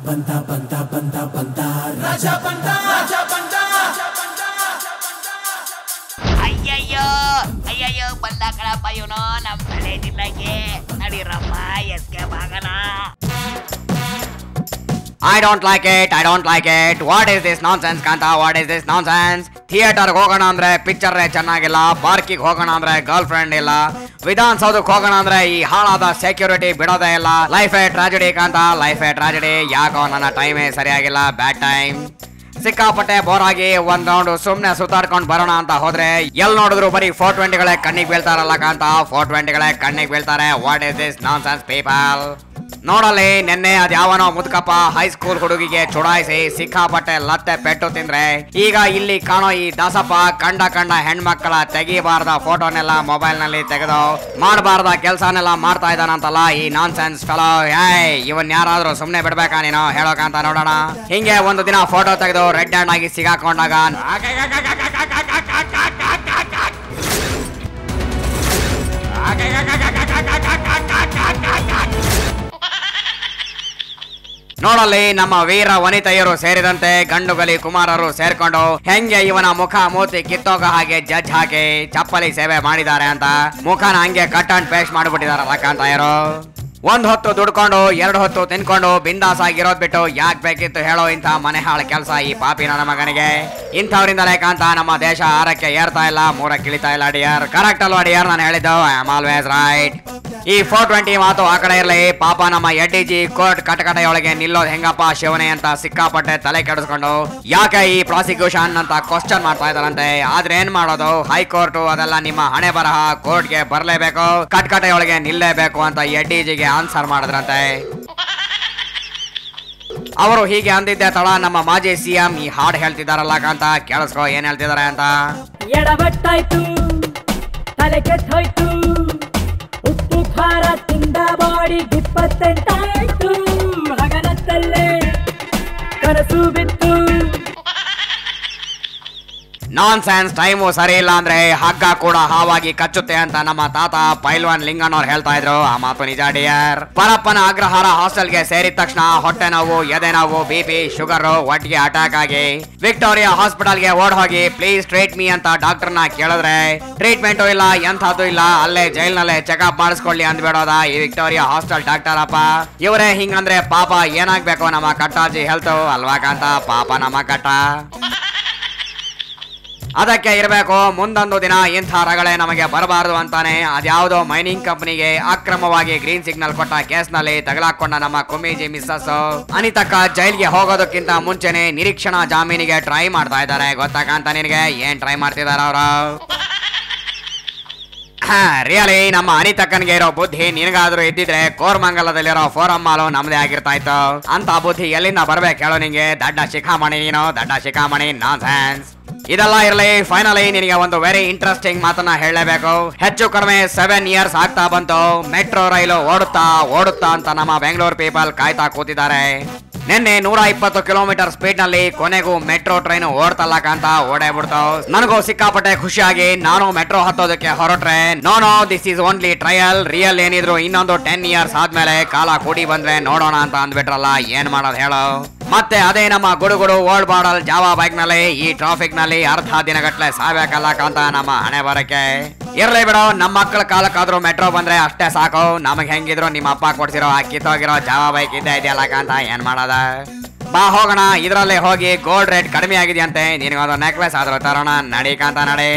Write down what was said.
ಬಂದ ರಾಜ ಬಂದ ಅಯ್ಯಯ್ಯೋ ಬಂದ ಕಣಪ್ಪ ಇವನು ನಮ್ ತಲೆ ಜಿಲ್ಲೆಗೆ ನಡೀರಪ್ಪ S K Bagana. I don't like it. What is this nonsense, Kanta? What is this nonsense? Theatre ಹೋಗೋಣ ಅಂದ್ರೆ ಪಿಕ್ಚರ್ ಚೆನ್ನಾಗಿಲ್ಲ, ಪಾರ್ಕಿಗೆ ಹೋಗೋಣ ಅಂದ್ರೆ ಗರ್ಲ್ ಫ್ರೆಂಡ್ ಇಲ್ಲ, ವಿಧಾನಸೌಧಕ್ಕೆ ಹೋಗೋಣ ಅಂದ್ರೆ ಈ ಹಾಳಾದ ಸೆಕ್ಯೂರಿಟಿ ಬಿಡೋದೇ ಇಲ್ಲ. ಲೈಫೇ ಟ್ರಾಜಿಡಿ ಕಾಂತ, ಲೈಫೇ ಟ್ರಾಜಿಡಿ. ಯಾಕೋ ನನ್ನ ಟೈಮೇ ಸರಿಯಾಗಿಲ್ಲ, ಬ್ಯಾಡ್ ಟೈಮ್. ಸಿಕ್ಕಾಪಟ್ಟೆ ಬೋರ್ ಆಗಿ ಒಂದ್ ರೌಂಡ್ ಸುಮ್ನೆ ಸುತ್ತಾಡ್ಕೊಂಡ್ ಬರೋಣ ಅಂತ ಹೋದ್ರೆ ಎಲ್ ನೋಡಿದ್ರು ಬರೀ 420ಗಳೇ ಕಣ್ಣಿಗೆ ಬೀಳ್ತಾರಲ್ಲ ಕಾಂತ, 420ಗಳೇ ಕಣ್ಣಿಗೆ ಬೀಳ್ತಾರೆ. What is this nonsense people? ನೋಡಲ್ಲಿ ನಿನ್ನೆ ಅದ್ಯಾವನೋ ಮುದ್ಕಪ್ಪ ಹೈಸ್ಕೂಲ್ ಹುಡುಗಿಗೆ ಚುಡಾಯಿಸಿ ಸಿಕ್ಕಾಪಟ್ಟೆ ಲತ್ತೆ ಪೆಟ್ಟು ತಿಂದ್ರೆ ಈಗ ಇಲ್ಲಿ ಕಾಣೋ ಈ ದಾಸಪ್ಪ ಕಂಡ ಹೆಣ್ಮಕ್ಕಳ ತೆಗಿಬಾರ್ದ ಫೋಟೋನೆಲ್ಲ ಮೊಬೈಲ್ ನಲ್ಲಿ ತೆಗೆದು ಮಾಡಬಾರ್ದ ಕೆಲ್ಸನೆಲ್ಲ ಮಾಡ್ತಾ ಇದ್ದಾನಂತಲ್ಲ ಈ ನಾನ್ಸೆನ್ಸ್ ಫೆಲೋ. ಇವನ್ ಯಾರಾದ್ರೂ ಸುಮ್ನೆ ಬಿಡ್ಬೇಕಾ ನೀನು ಹೇಳೋಕಂತ ನೋಡೋಣ. ಹಿಂಗೆ ಒಂದು ದಿನ ಫೋಟೋ ತೆಗೆದು ರೆಡ್ ಹ್ಯಾಂಡ್ ಆಗಿ ಸಿಗಾಕೊಂಡಾಗ ನೋಡಲ್ಲಿ ನಮ್ಮ ವೀರ ವನಿತೆಯರು ಸೇರಿದಂತೆ ಗಂಡುಗಲಿ ಕುಮಾರರು ಸೇರ್ಕೊಂಡು ಹೆಂಗೆ ಇವನ ಮುಖ ಮೂತಿ ಕಿತ್ತೋಗ ಹಾಗೆ ಜಡ್ಜ್ ಹಾಕಿ ಚಪ್ಪಲಿ ಸೇವೆ ಮಾಡಿದ್ದಾರೆ ಅಂತ ಮುಖನ ಹಂಗೆ ಕಟ್ ಅಂಡ್ ಪೇಸ್ಟ್ ಮಾಡಿಬಿಟ್ಟಿದಾರಲ್ಲ ಕಾಂತಾಯರು. ಒಂದ್ ಹೊತ್ತು ದುಡ್ಕೊಂಡು 2 ಹೊತ್ತು ತಿನ್ಕೊಂಡು ಬಿಂದಾಸ್ ಆಗಿರೋದ್ ಬಿಟ್ಟು ಯಾಕೆ ಬೇಕಿತ್ತು ಹೇಳೋ ಇಂಥ ಮನೆ ಹಾಳು ಕೆಲಸ ಈ ಪಾಪಿ ನನ್ನ ಮಗನಿಗೆ. ಇಂಥವ್ರಿಂದಲೇ ಕಾಂತ ನಮ್ಮ ದೇಶ 6ಕ್ಕೆ ಏರ್ತಾ ಇಲ್ಲ, 3ಕ್ಕೆ ಇಳಿತಾ ಇಲ್ಲ ಡಿಯರ್. ಕರೆಕ್ಟ್ ಅಲ್ವಾ ಡಿಯರ್ ನಾನು ಹೇಳಿದ್ದು? I am always right. ಈ 420 ಮಾತು ಆ ಕಡೆ ಇರ್ಲಿ, ಪಾಪ ನಮ್ಮ ಎಡ್ಡಿಜಿ ಕೋರ್ಟ್ ಕಟಕಟೆಯೊಳಗೆ ನಿಲ್ಲೋದ್ ಹೆಂಗಪ್ಪ ಶಿವನೇ ಅಂತ ಸಿಕ್ಕಾಪಟ್ಟೆ ತಲೆ ಕೆಡಿಸ್ಕೊಂಡು ಯಾಕೆ ಈ ಪ್ರಾಸಿಕ್ಯೂಷನ್ ಅಂತ ಕ್ವಶನ್ ಮಾಡ್ತಾ ಇದಾರಂತೆ. ಆದ್ರೆ ಏನ್ ಮಾಡೋದು, ಹೈಕೋರ್ಟ್ ಅದೆಲ್ಲ ನಿಮ್ಮ ಹಣೆ ಬರಹ, ಕೋರ್ಟ್ಗೆ ಬರ್ಲೇಬೇಕು, ಕಟಕಟೆಯೊಳಗೆ ನಿಲ್ಲೇಬೇಕು ಅಂತ ಎಡ್ಡಿಜಿಗೆ ಆನ್ಸರ್ ಮಾಡಿದ್ರಂತೆ. ಅವರು ಹೀಗೆ ಅಂದಿದ್ದೆ ತಡ ನಮ್ಮ ಮಾಜಿ ಸಿಎಂ ಈ ಹಾಡು ಹೇಳ್ತಿದಾರಲ್ಲ ಕಾಂತ, ಕೇಳಿಸ್ಕೊ ಏನ್ ಹೇಳ್ತಿದಾರೆ ಅಂತ. ಎಡವಟ್ಟಾಯ್ತು, ತಲೆ ಕೆಟ್ಟೋಯ್ತು, ಉಪ್ಪು ಖಾರ ತಿಂದ ಬಾಡಿ 28 ಹಗನತ್ತಲ್ಲೇ ಕನಸು ಬಿತ್ತು. ನಾನ್ಸೆನ್ಸ್. ಟೈಮು ಸರಿ ಇಲ್ಲ ಅಂದ್ರೆ ಹಗ್ಗ ಕೂಡ ಹಾವಾಗಿ ಕಚ್ಚುತ್ತೆ ಅಂತ ನಮ್ಮ ತಾತ ಪೈಲ್ವಾನ್ ಲಿಂಗಣ್ಣವ್ರು ಹೇಳ್ತಾ ಇದ್ರು. ಆ ಮಾತು ನಿಜ ಡಿಯರ್. ಪರಪ್ಪನ ಅಗ್ರಹಾರ ಹಾಸ್ಟೆಲ್ಗೆ ಸೇರಿದ ತಕ್ಷಣ ಹೊಟ್ಟೆ ನೋವು, ಎದೆ ನೋವು, BP, ಶುಗರ್ ಒಟ್ಟಿಗೆ ಅಟ್ಯಾಕ್ ಆಗಿ ವಿಕ್ಟೋರಿಯಾ ಹಾಸ್ಪಿಟಲ್ಗೆ ಓಡ್ ಹೋಗಿ ಪ್ಲೀಸ್ ಟ್ರೀಟ್ ಮೀ ಅಂತ ಡಾಕ್ಟರ್ನ ಕೇಳಿದ್ರೆ ಟ್ರೀಟ್ಮೆಂಟು ಇಲ್ಲ, ಎಂಥದ್ದು ಇಲ್ಲ, ಅಲ್ಲೇ ಜೈಲ್ನಲ್ಲೇ ಚೆಕಪ್ ಮಾಡಿಸ್ಕೊಳ್ಳಿ ಅಂದ್ಬಿಡೋದ ಈ ವಿಕ್ಟೋರಿಯಾ ಹಾಸ್ಟೆಲ್ ಡಾಕ್ಟರ್ ಅಪ್ಪ. ಇವರೇ ಹಿಂಗಂದ್ರೆ ಪಾಪ ಏನಾಗ್ಬೇಕು ನಮ್ಮ ಕಟ್ಟಾಜಿ ಹೆಲ್ತ್ ಅಲ್ವಾ ಕಾಂತ, ಪಾಪ ನಮ್ಮ ಕಟ್ಟ. ಅದಕ್ಕೆ ಇರಬೇಕು ಮುಂದೊಂದು ದಿನ ಇಂಥ ರಗಳೆ ನಮಗೆ ಬರಬಾರದು ಅಂತಾನೆ ಅದ್ಯಾವುದೋ ಮೈನಿಂಗ್ ಕಂಪನಿಗೆ ಅಕ್ರಮವಾಗಿ ಗ್ರೀನ್ ಸಿಗ್ನಲ್ ಕೊಟ್ಟ ಕೇಸ್ನಲ್ಲಿ ತಗಲಾಕೊಂಡ ನಮ್ಮ ಕುಮ್ಮೀಜಿ ಮಿಸ್ಸಸ್ ಅನಿತಕ್ಕ ಜೈಲ್ಗೆ ಹೋಗೋದಕ್ಕಿಂತ ಮುಂಚೆನೆ ನಿರೀಕ್ಷಣಾ ಜಾಮೀನಿಗೆ ಟ್ರೈ ಮಾಡ್ತಾ ಇದ್ದಾರೆ. ಗೊತ್ತಾಕಂತ ನಿನಗೆ ಏನ್ ಟ್ರೈ ಮಾಡ್ತಿದಾರ ಅವರು? ರಿಯಲಿ ನಮ್ಮ ಅನಿತಕ್ಕನ್ಗೆ ಇರೋ ಬುದ್ಧಿ ನಿನಗಾದ್ರೂ ಇದ್ದಿದ್ರೆ ಕೋರ್ಮಂಗಲದಲ್ಲಿರೋ ಫೋರಂ ಮಾಲು ನಮ್ದೇ ಆಗಿರ್ತಾ ಇತ್ತು. ಅಂತ ಬುದ್ಧಿ ಎಲ್ಲಿಂದ ಬರ್ಬೇಕು ಹೇಳೋ ನಿಂಗೆ? ದಡ್ಡ ಶಿಖಾಮಣಿ ನೀನು, ದಡ್ಡ ಶಿಖಾಮಣಿ. ನಾನ್ಸೆನ್ಸ್. ಇದೆಲ್ಲ ಇರಲಿ, ಫೈನಲಿ ನಿನಗೆ ಒಂದು ವೆರಿ ಇಂಟ್ರೆಸ್ಟಿಂಗ್ ಮಾತನ್ನ ಹೇಳಲೇಬೇಕು. ಹೆಚ್ಚು ಕಡಿಮೆ 7 years ಆಗ್ತಾ ಬಂತು, ಮೆಟ್ರೋ ರೈಲು ಓಡುತ್ತಾ ಅಂತ ನಮ್ಮ ಬೆಂಗಳೂರು ಪೀಪಲ್ ಕಾಯ್ತಾ ಕೂತಿದ್ದಾರೆ. ನಿನ್ನೆ 120 ಕಿಲೋಮೀಟರ್ ಸ್ಪೀಡ್ ನಲ್ಲಿ ಕೊನೆಗೂ ಮೆಟ್ರೋ ಟ್ರೈನ್ ಓಡ್ತಲ್ಲ ಕಾಂತ, ಓಡೇ ಬಿಡ್ತು. ನನಗೂ ಸಿಕ್ಕಾಪಟ್ಟೆ ಖುಷಿಯಾಗಿ ನಾನು ಮೆಟ್ರೋ ಹತ್ತೋದಕ್ಕೆ ಹೊರಟ್ರೆ no this is only trial, real ಏನಿದ್ರು ಇನ್ನೊಂದು 10 years ಆದ್ಮೇಲೆ ಕಾಲ ಕೂಡಿ ಬಂದ್ರೆ ನೋಡೋಣ ಅಂತ ಅಂದ್ಬಿಟ್ರಲ್ಲ, ಏನ್ ಮಾಡೋದು ಹೇಳೋ. ಮತ್ತೆ ಅದೇ ನಮ್ಮ ಗುಡುಗುಡು ಓಲ್ಡ್ ಮಾಡಲ್ ಜಾವಾ ಬೈಕ್ ನಲ್ಲಿ ಈ ಟ್ರಾಫಿಕ್ ನಲ್ಲಿ ಅರ್ಧ ದಿನಗಟ್ಲೆ ಸಾಯ್ಬೇಕಲ್ಲ ಕಾಂತ ನಮ್ಮ ಹಣೆ ಬರಕ್ಕೆ. ಇರ್ಲಿ ಬಿಡೋ, ನಮ್ಮ ಮಕ್ಕಳ ಕಾಲಕ್ಕಾದ್ರೂ ಮೆಟ್ರೋ ಬಂದ್ರೆ ಅಷ್ಟೇ ಸಾಕು. ನಮಗ್ ಹೆಂಗಿದ್ರು ನಿಮ್ಮ ಅಪ್ಪ ಕೊಡ್ಸಿರೋ ಆ ಕಿತ್ತೋಗಿರೋ ಜಾವಾ ಬೈಕ್ ಇದ್ದೇ ಇದೆಯಲ್ಲ ಕಾಂತ, ಏನ್ ಮಾಡೋದ? ಬಾ ಹೋಗೋಣ, ಇದ್ರಲ್ಲೇ ಹೋಗಿ ಗೋಲ್ಡ್ ರೇಟ್ ಕಡಿಮೆ ಆಗಿದೆಯಂತೆ, ನಿನಗೊಂದು ನೆಕ್ಲೆಸ್ ಆದ್ರೂ ತರೋಣ, ನಡಿ ಕಾಂತ ನಡಿ.